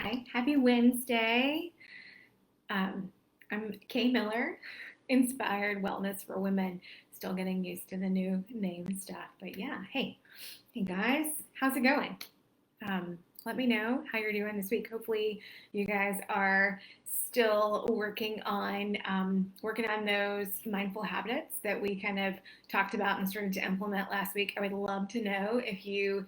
Hi, happy Wednesday. I'm Kay Miller, Inspired Wellness for Women. Still getting used to the new name stuff, but yeah, hey guys, how's it going? Let me know how you're doing this week. Hopefully, you guys are still working on those mindful habits that we kind of talked about and started to implement last week. I would love to know if you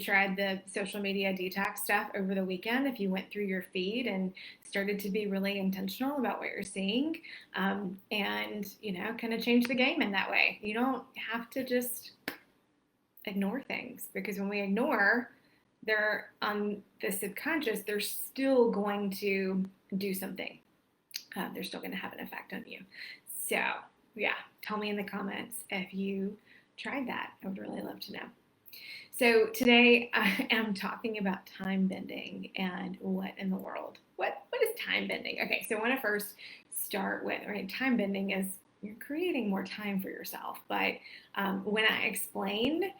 tried the social media detox stuff over the weekend, if you went through your feed and started to be really intentional about what you're seeing, and kind of change the game in that way. You don't have to just ignore things because when we ignore, they're on the subconscious, they're still going to do something. They're still going to have an effect on you. So, yeah, tell me in the comments if you tried that. I would really love to know. So, today I am talking about time bending and what in the world. What is time bending? Okay, so I want to first start with, right, time bending is you're creating more time for yourself. But when I explain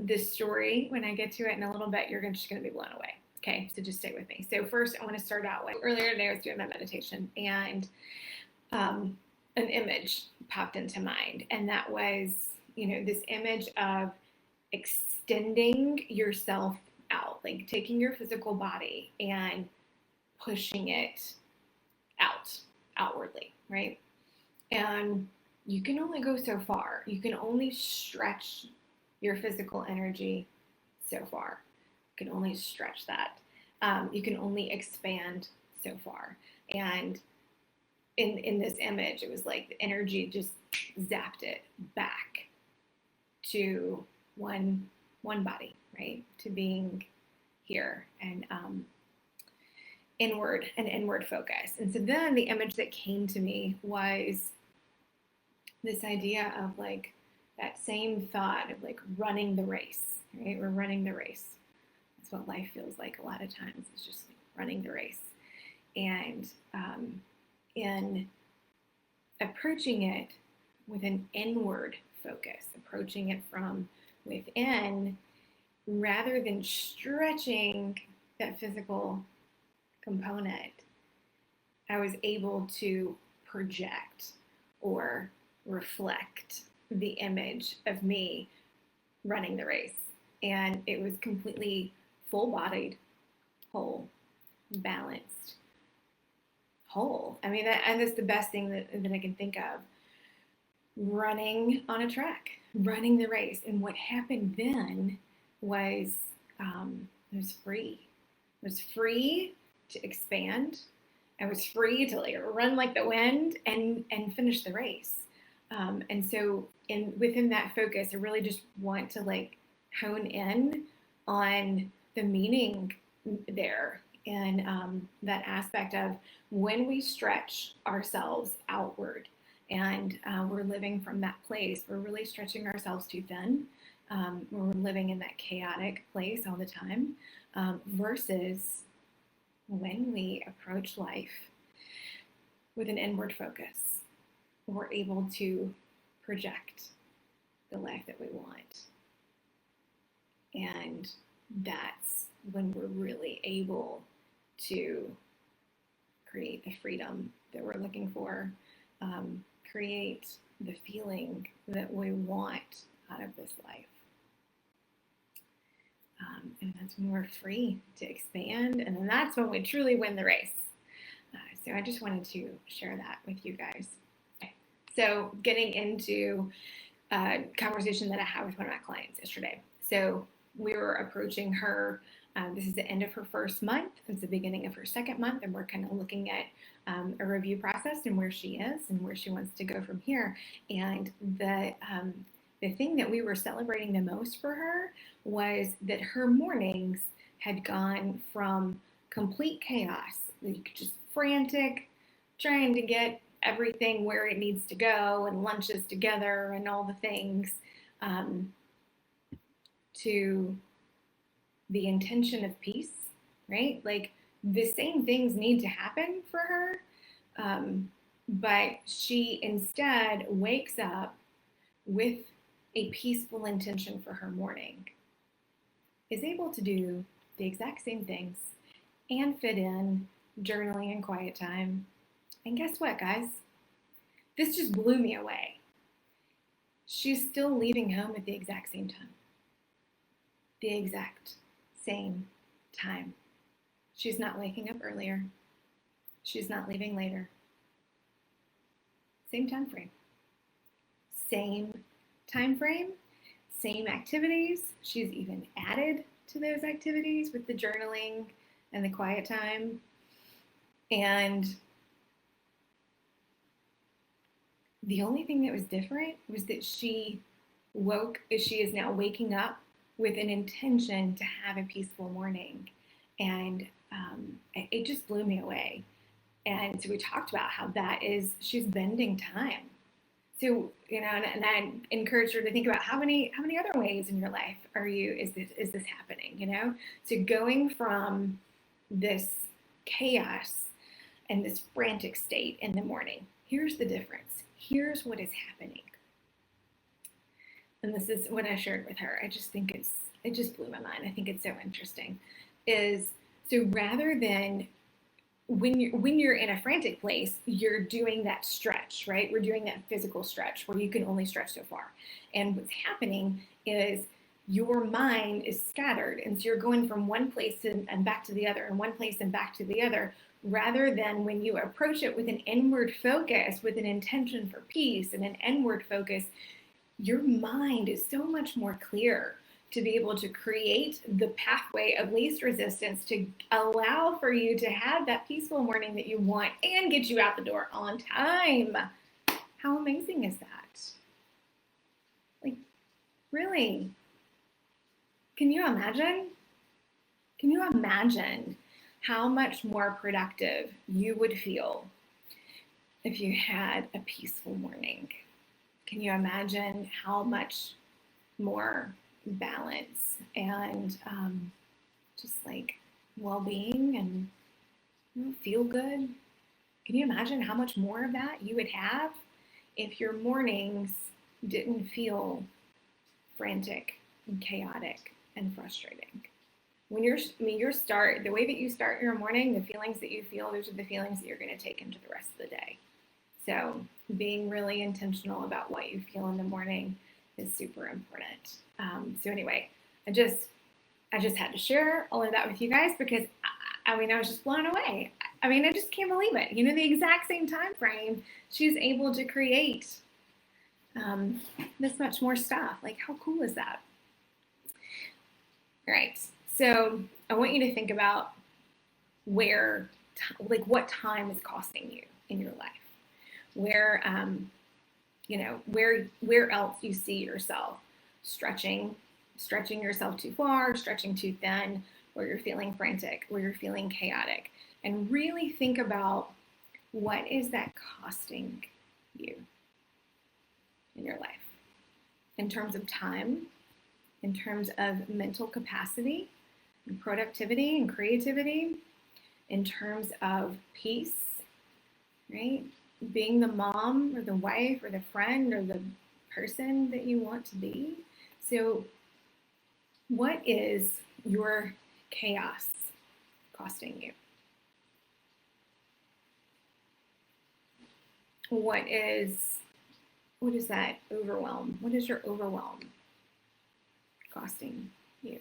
this story, when I get to it in a little bit, you're just going to be blown away. Okay, so just stay with me. So first, I want to start out with earlier today I was doing my meditation and an image popped into mind, and that was this image of extending yourself out, like taking your physical body and pushing it outwardly, right? And you can only go so far. You can only stretch your physical energy so far. You can only stretch that. You can only expand so far. And in this image, it was like the energy just zapped it back to one body, right? To being here and inward focus. And so then the image that came to me was this idea of like that same thought of like running the race, right? We're running the race. That's what life feels like a lot of times. It's just like running the race. And in approaching it with an inward focus, approaching it from within, rather than stretching that physical component, I was able to project or reflect the image of me running the race. And it was completely full bodied, whole, balanced, whole. I mean, and that's the best thing that I can think of. Running on a track, running the race. And what happened then was it was free. It was free to expand. I was free to like run like the wind and finish the race. And so within that focus, I really just want to like hone in on the meaning there and that aspect of when we stretch ourselves outward and we're living from that place, we're really stretching ourselves too thin. We're living in that chaotic place all the time versus when we approach life with an inward focus, we're able to project the life that we want. And that's when we're really able to create the freedom that we're looking for, create the feeling that we want out of this life. And that's when we're free to expand, and then that's when we truly win the race. So I just wanted to share that with you guys. Okay. So getting into a conversation that I had with one of my clients yesterday. So we were approaching her. This is the end of her first month. It's the beginning of her second month, and we're kind of looking at a review process and where she is and where she wants to go from here. And the thing that we were celebrating the most for her was that her mornings had gone from complete chaos, like just frantic, trying to get everything where it needs to go and lunches together and all the things, to the intention of peace, right? Like the same things need to happen for her, but she instead wakes up with a peaceful intention for her morning, is able to do the exact same things and fit in journaling and quiet time. And guess what, guys? This just blew me away. She's still leaving home at the exact same time. The exact same time. She's not waking up earlier. She's not leaving later. Same time frame. Same time frame, same activities. She's even added to those activities with the journaling and the quiet time. And the only thing that was different was that she is now waking up with an intention to have a peaceful morning. And it just blew me away. And so we talked about how she's bending time. So, and I encourage her to think about how many other ways in your life is this happening. So going from this chaos and this frantic state in the morning, here's the difference. Here's what is happening. And this is what I shared with her. I just think it just blew my mind. I think it's so interesting. So rather than when you're in a frantic place, you're doing that stretch, right? We're doing that physical stretch where you can only stretch so far. And what's happening is your mind is scattered. And so you're going from one place and back to the other, and one place and back to the other, rather than when you approach it with an inward focus, with an intention for peace and an inward focus, your mind is so much more clear to be able to create the pathway of least resistance to allow for you to have that peaceful morning that you want and get you out the door on time. How amazing is that? Like, really? Can you imagine? Can you imagine how much more productive you would feel if you had a peaceful morning? Can you imagine how much more balance and just like well-being and feel good? Can you imagine how much more of that you would have if your mornings didn't feel frantic and chaotic and frustrating? When the way that you start your morning, the feelings that you feel, those are the feelings that you're going to take into the rest of the day. So being really intentional about what you feel in the morning is super important. So anyway, I just had to share all of that with you guys because I was just blown away. I just can't believe it. The exact same time frame, she's able to create this much more stuff. Like, how cool is that? All right. So I want you to think about what time is costing you in your life, where else you see yourself stretching yourself too far, stretching too thin, where you're feeling frantic, where you're feeling chaotic, and really think about what is that costing you in your life in terms of time, in terms of mental capacity and productivity and creativity, in terms of peace, right? Being the mom or the wife or the friend or the person that you want to be. So what is your chaos costing you? What is that overwhelm? What is your overwhelm costing you?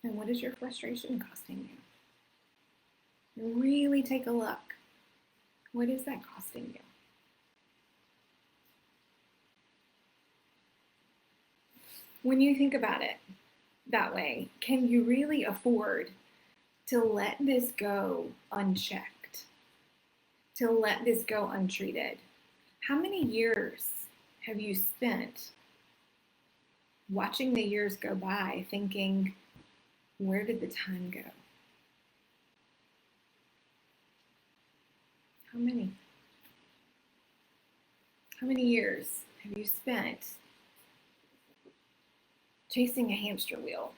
And what is your frustration costing you? Really take a look. What is that costing you? When you think about it that way, can you really afford to let this go unchecked? To let this go untreated? How many years have you spent watching the years go by thinking, where did the time go? How many? How many years have you spent chasing a hamster wheel,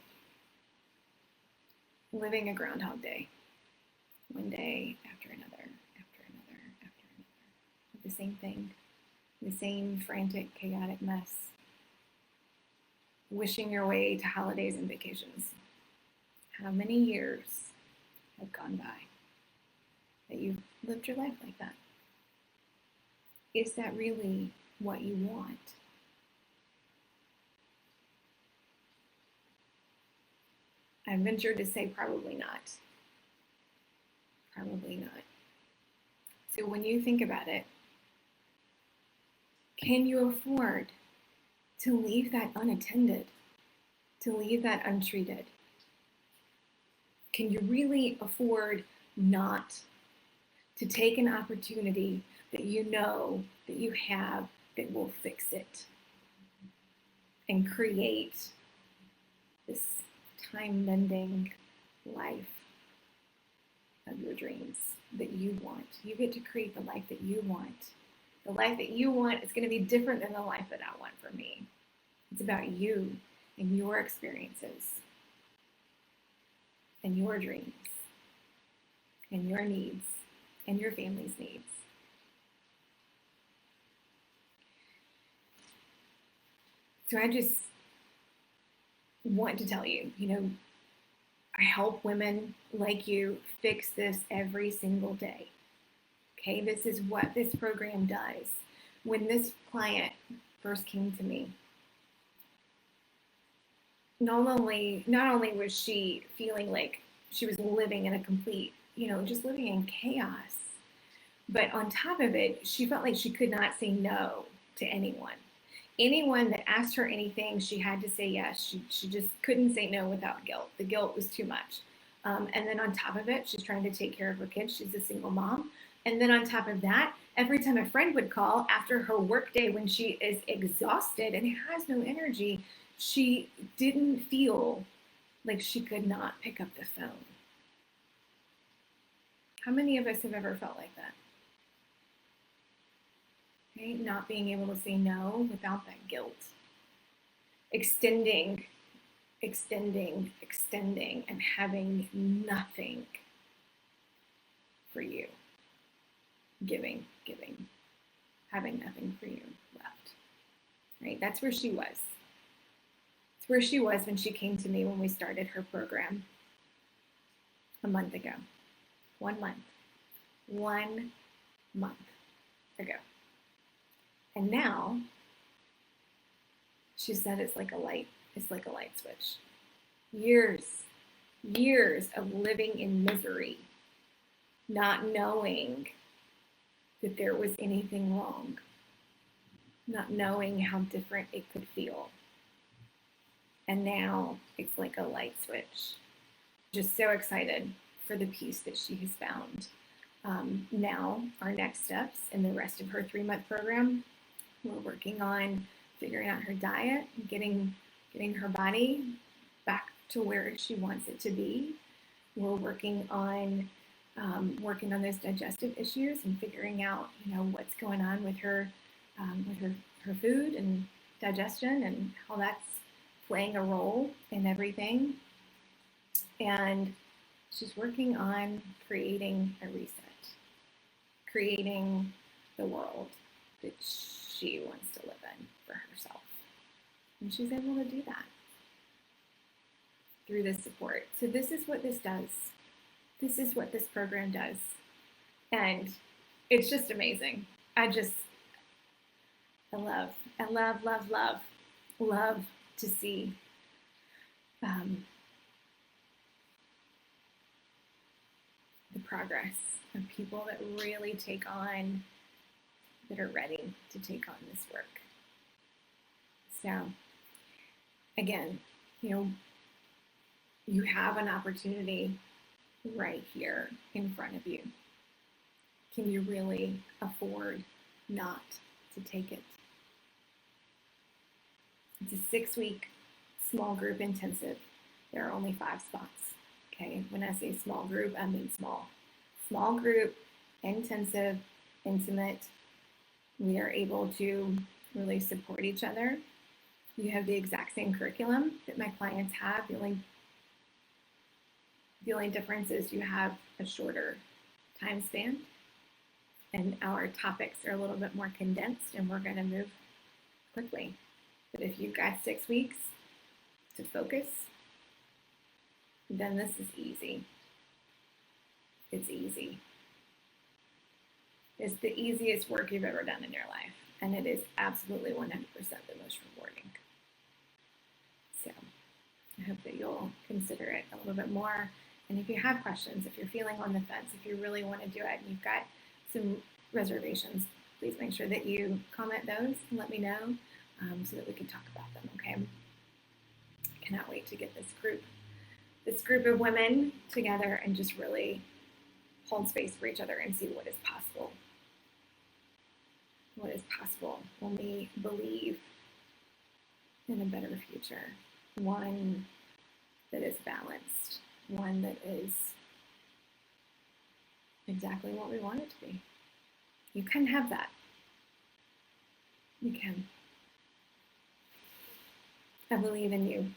living a Groundhog Day, one day after another, after another, after another, the same thing, the same frantic, chaotic mess, wishing your way to holidays and vacations? How many years have gone by that you've lived your life like that? Is that really what you want? I venture to say probably not. Probably not. So when you think about it, can you afford to leave that unattended, to leave that untreated? Can you really afford not to take an opportunity that you know that you have that will fix it and create this time-bending life of your dreams that you want? You get to create the life that you want. The life that you want is going to be different than the life that I want for me. It's about you and your experiences and your dreams and your needs and your family's needs. So I just want to tell you, I help women like you fix this every single day. Okay, this is what this program does. When this client first came to me, not only was she feeling like she was living in a complete, just living in chaos, but on top of it, she felt like she could not say no to anyone. Anyone that asked her anything, she had to say yes. She just couldn't say no without guilt. The guilt was too much. And then on top of it, she's trying to take care of her kids. She's a single mom. And then on top of that, every time a friend would call after her workday when she is exhausted and has no energy, she didn't feel like she could not pick up the phone. How many of us have ever felt like that? Okay, not being able to say no without that guilt. Extending, and having nothing for you. Giving, having nothing for you left. Right? That's where she was. It's where she was when she came to me when we started her program a month ago. 1 month. 1 month ago. And now she said it's like a light switch. Years of living in misery, not knowing that there was anything wrong, not knowing how different it could feel. And now it's like a light switch. Just so excited for the peace that she has found. Now, our next steps in the rest of her 3-month program, we're working on figuring out her diet, getting her body back to where she wants it to be. We're working on those digestive issues and figuring out, what's going on with her food and digestion and how that's playing a role in everything. And she's working on creating a reset, creating the world that she wants to live in for herself. And she's able to do that through this support. So this is what this does. This is what this program does. And it's just amazing. I love to see the progress of people that really that are ready to take on this work. So again, you have an opportunity right here in front of you. Can you really afford not to take it? It's a 6-week small group intensive. There are only 5 spots. Okay, when I say small group, I mean small. Small group, intensive, intimate. We are able to really support each other. You have the exact same curriculum that my clients have. The only difference is you have a shorter time span, and our topics are a little bit more condensed, and we're going to move quickly. But if you've got 6 weeks to focus, then this is easy. It's easy. It's the easiest work you've ever done in your life, and it is absolutely 100% the most rewarding. So I hope that you'll consider it a little bit more. And if you have questions, if you're feeling on the fence, if you really want to do it and you've got some reservations, please make sure that you comment those and let me know so that we can talk about them, okay? I cannot wait to get this group of women together and just really hold space for each other and see what is possible. What is possible when we believe in a better future, one that is balanced, one that is exactly what we want it to be. You can have that. You can. I believe in you.